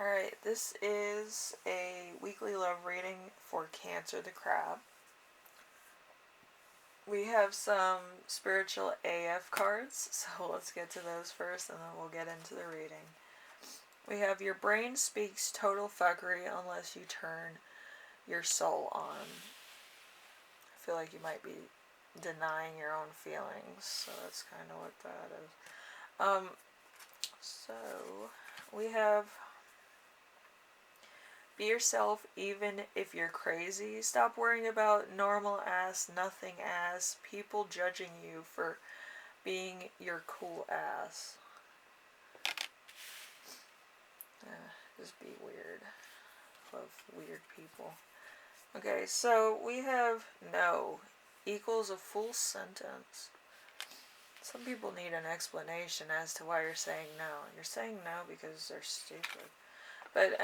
Alright, this is a weekly love reading for Cancer the Crab. We have some spiritual AF cards, so let's get to those first and then we'll get into the reading. We have your brain speaks total fuckery unless you turn your soul on. I feel like you might be denying your own feelings, so that's kind of what that is. So we have be yourself even if you're crazy. Stop worrying about normal ass, nothing ass, people judging you for being your cool ass. Just be weird. Love weird people. Okay, so we have no equals a full sentence. Some people need an explanation as to why you're saying no. You're saying no because they're stupid. But,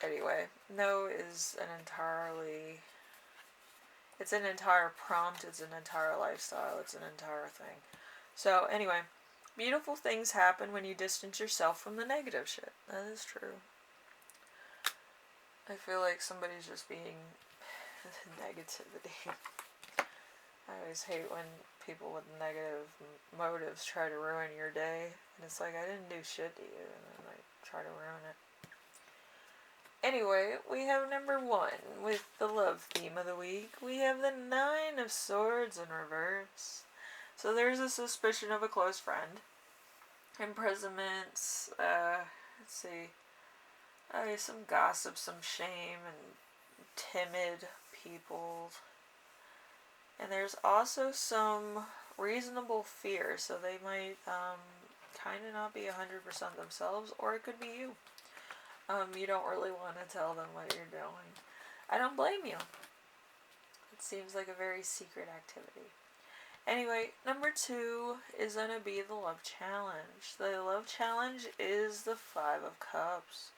anyway, no is an entirely... It's an entire prompt, it's an entire lifestyle, it's an entire thing. So, anyway, beautiful things happen when you distance yourself from the negative shit. That is true. I feel like somebody's just being negativity. I always hate when people with negative motives try to ruin your day. And it's like, I didn't do shit to you. And then they try to ruin it. Anyway, we have number 1 with the love theme of the week. We have the 9 of Swords in reverse. So there's a suspicion of a close friend. Imprisonments. Let's see. Some gossip, some shame, and timid people. And there's also some reasonable fear, so they might kind of not be 100% themselves, or it could be you. You don't really want to tell them what you're doing. I don't blame you. It seems like a very secret activity. Anyway, number 2 is going to be the love challenge. The love challenge is the 5 of Cups.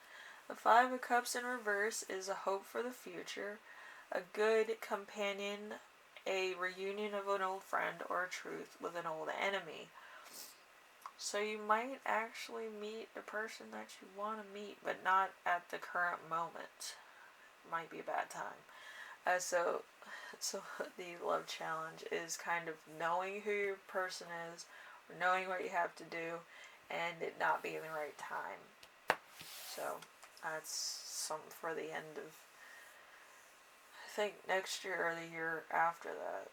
The 5 of Cups in reverse is a hope for the future, a good companion, a reunion of an old friend, or a truth with an old enemy. So you might actually meet the person that you want to meet, but not at the current moment. Might be a bad time. So the love challenge is kind of knowing who your person is, or knowing what you have to do, and it not being the right time. So that's something for the end of, I think, next year or the year after that.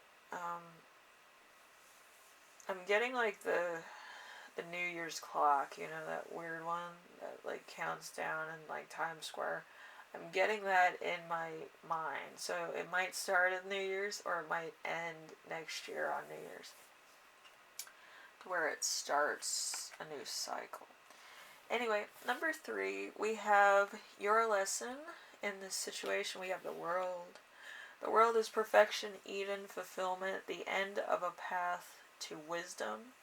I'm getting like the New Year's clock, you know, that weird one that like counts down in like Times Square. I'm getting that in my mind. So it might start at New Year's or it might end next year on New Year's, to where it starts a new cycle. Anyway, number 3, we have your lesson. In this situation, we have the world. The world is perfection, Eden, fulfillment, the end of a path to wisdom.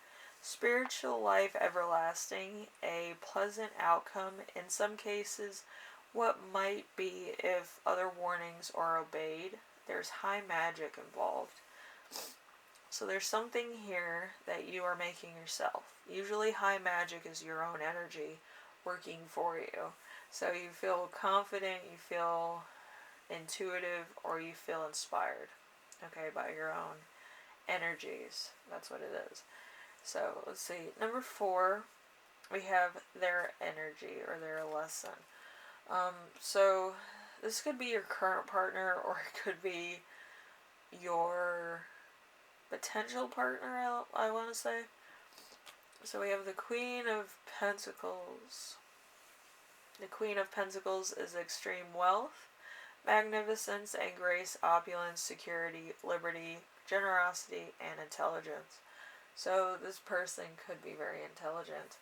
Spiritual life everlasting, a pleasant outcome, in some cases, what might be if other warnings are obeyed. There's high magic involved. So there's something here that you are making yourself. Usually high magic is your own energy working for you. So you feel confident, you feel intuitive, or you feel inspired, okay, by your own energies. That's what it is. So let's see. Number 4, we have their energy or their lesson. So this could be your current partner, or it could be your potential partner, I want to say. So we have the Queen of Pentacles. The Queen of Pentacles is extreme wealth, magnificence and grace, opulence, security, liberty, generosity, and intelligence. So this person could be very intelligent.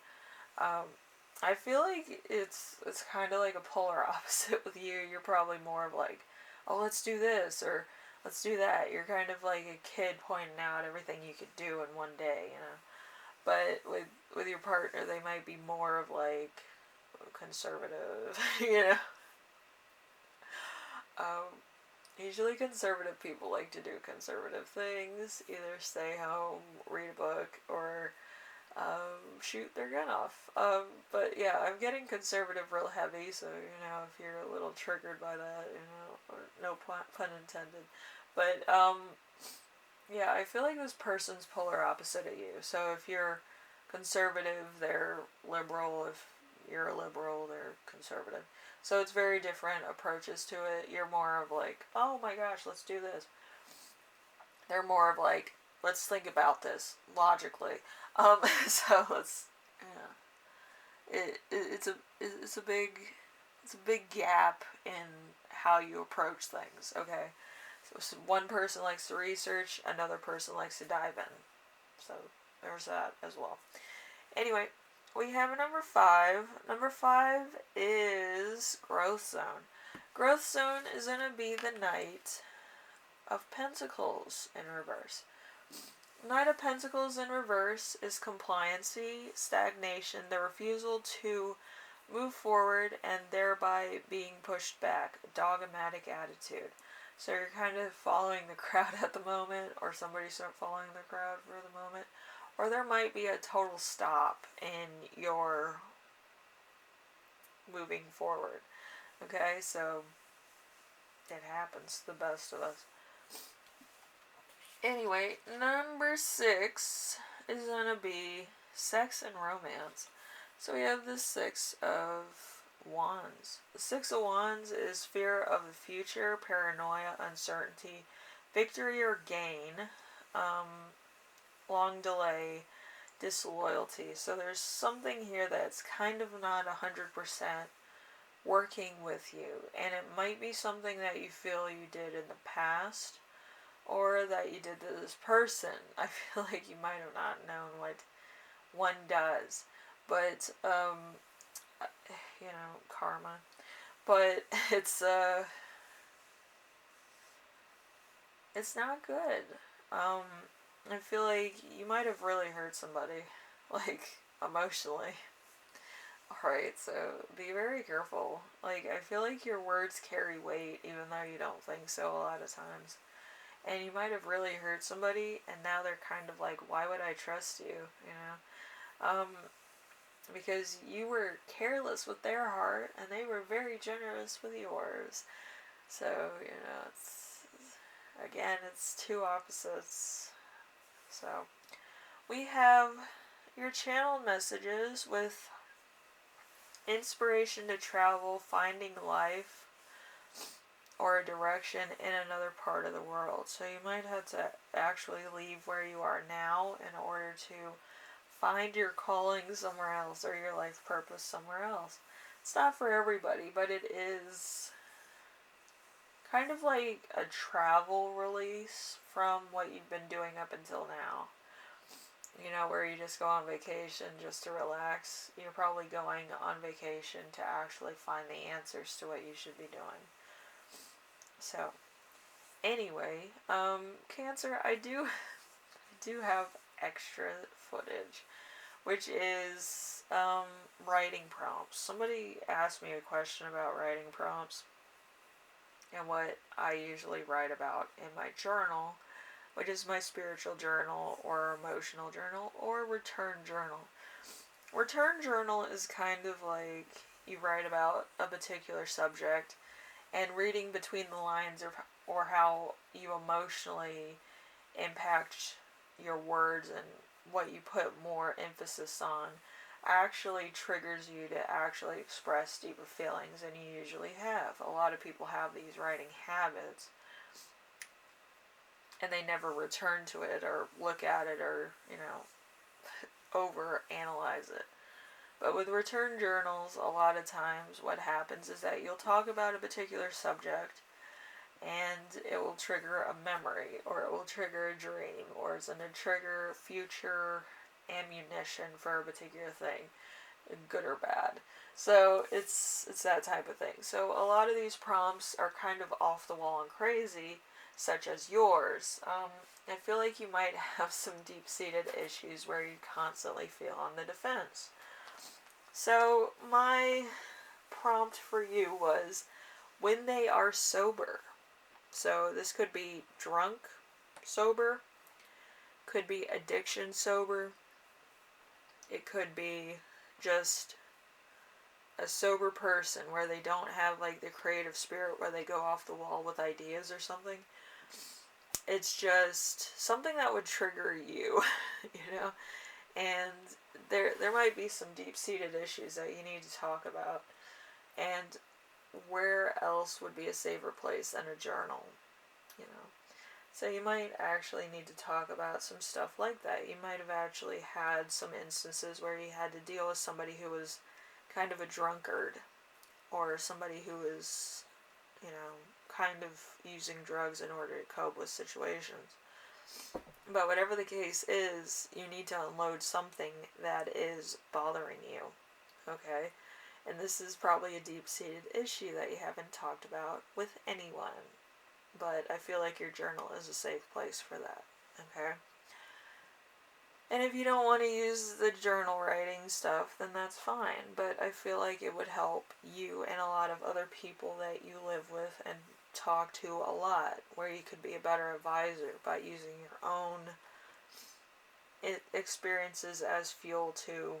I feel like it's kind of like a polar opposite with you. You're probably more of like, oh, let's do this, or let's do that. You're kind of like a kid pointing out everything you could do in one day, you know. But with your partner, they might be more of like conservative, you know. Usually conservative people like to do conservative things, either stay home, read a book, or shoot their gun off. But yeah, I'm getting conservative real heavy, so if you're a little triggered by that, or no pun intended. But yeah, I feel like this person's polar opposite of you. So if you're conservative, they're liberal. If you're a liberal, they're conservative. So it's very different approaches to it. You're more of like, oh my gosh, let's do this. They're more of like, let's think about this logically. So let's, it's a big gap in how you approach things. Okay, so one person likes to research, another person likes to dive in. So there's that as well. Anyway, we have a number 5. Number 5 is Growth Zone. Growth Zone is going to be the Knight of Pentacles in reverse. Knight of Pentacles in reverse is compliancy, stagnation, the refusal to move forward and thereby being pushed back, a dogmatic attitude. So you're kind of following the crowd at the moment, or somebody's following the crowd for the moment, or there might be a total stop in your moving forward. Okay, so it happens to the best of us. Anyway, number 6 is going to be sex and romance. So we have the 6 of Wands. The 6 of Wands is fear of the future, paranoia, uncertainty, victory or gain, long delay, disloyalty. So there's something here that's kind of not 100% working with you. And it might be something that you feel you did in the past, or that you did to this person. I feel like you might have not known what one does. But, karma. But it's not good. I feel like you might have really hurt somebody, like, emotionally. Alright, so be very careful. Like, I feel like your words carry weight, even though you don't think so a lot of times. And you might have really hurt somebody, and now they're kind of like, why would I trust you, because you were careless with their heart, and they were very generous with yours. So, it's two opposites. So, we have your channeled messages with inspiration to travel, finding life, or a direction in another part of the world. So you might have to actually leave where you are now in order to find your calling somewhere else, or your life purpose somewhere else. It's not for everybody, but it is kind of like a travel release from what you've been doing up until now. Where you just go on vacation just to relax. You're probably going on vacation to actually find the answers to what you should be doing. So, anyway, Cancer, I do have extra footage, which is writing prompts. Somebody asked me a question about writing prompts and what I usually write about in my journal, which is my spiritual journal or emotional journal or return journal. Return journal is kind of like you write about a particular subject, and reading between the lines or how you emotionally impact your words and what you put more emphasis on actually triggers you to actually express deeper feelings than you usually have. A lot of people have these writing habits, and they never return to it or look at it or, over analyze it. But with return journals, a lot of times what happens is that you'll talk about a particular subject, and it will trigger a memory, or it will trigger a dream, or it's going to trigger future ammunition for a particular thing, good or bad. So it's that type of thing. So a lot of these prompts are kind of off the wall and crazy, such as yours. I feel like you might have some deep-seated issues where you constantly feel on the defense. So my prompt for you was, when they are sober. So this could be drunk sober, could be addiction sober, It could be just a sober person where they don't have like the creative spirit where they go off the wall with ideas or something. It's just something that would trigger you, you know? And there might be some deep-seated issues that you need to talk about. And where else would be a safer place than a journal, you know? So you might actually need to talk about some stuff like that. You might have actually had some instances where you had to deal with somebody who was kind of a drunkard, or somebody who was, you know, kind of using drugs in order to cope with situations. But whatever the case is, you need to unload something that is bothering you, okay? And this is probably a deep-seated issue that you haven't talked about with anyone. But I feel like your journal is a safe place for that, okay? And if you don't want to use the journal writing stuff, then that's fine. But I feel like it would help you and a lot of other people that you live with and talk to a lot, where you could be a better advisor by using your own experiences as fuel to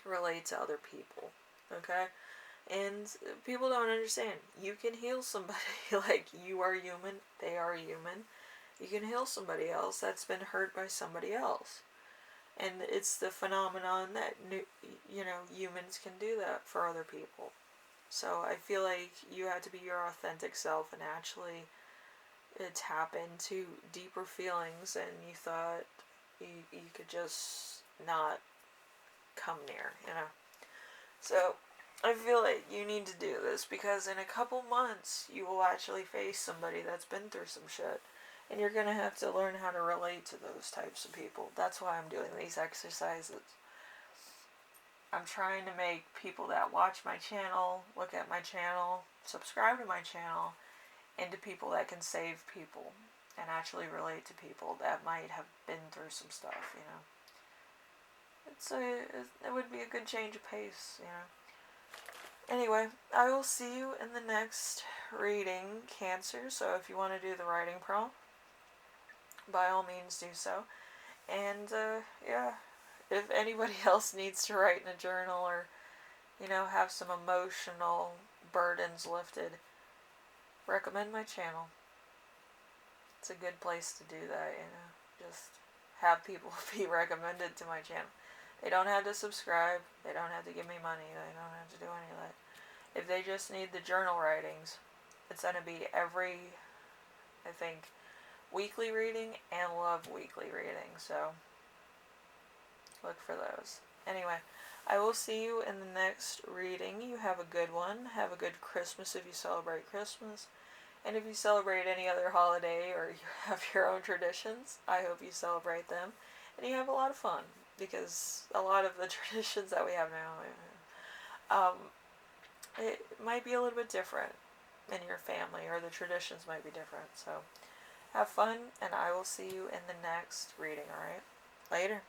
relate to other people, okay? And people don't understand. You can heal somebody. Like, you are human, they are human. You can heal somebody else that's been hurt by somebody else. And it's the phenomenon that, you know, humans can do that for other people. So I feel like you have to be your authentic self and actually tap into deeper feelings, and you thought you could just not come near, you know. So I feel like you need to do this, because in a couple months you will actually face somebody that's been through some shit. And you're going to have to learn how to relate to those types of people. That's why I'm doing these exercises. I'm trying to make people that watch my channel, look at my channel, subscribe to my channel, into people that can save people and actually relate to people that might have been through some stuff, you know. It would be a good change of pace, you know. Anyway, I will see you in the next reading, Cancer. So if you want to do the writing prompt, by all means do so. And yeah, if anybody else needs to write in a journal, or, you know, have some emotional burdens lifted, recommend my channel. It's a good place to do that, you know. Just have people be recommended to my channel. They don't have to subscribe. They don't have to give me money. They don't have to do any of that. If they just need the journal writings, it's going to be every, I think, weekly reading and love weekly reading. So look for those. Anyway, I will see you in the next reading. You have a good one. Have a good Christmas if you celebrate Christmas. And if you celebrate any other holiday, or you have your own traditions, I hope you celebrate them and you have a lot of fun, because a lot of the traditions that we have now, it might be a little bit different in your family, or the traditions might be different. So have fun, and I will see you in the next reading, alright? Later.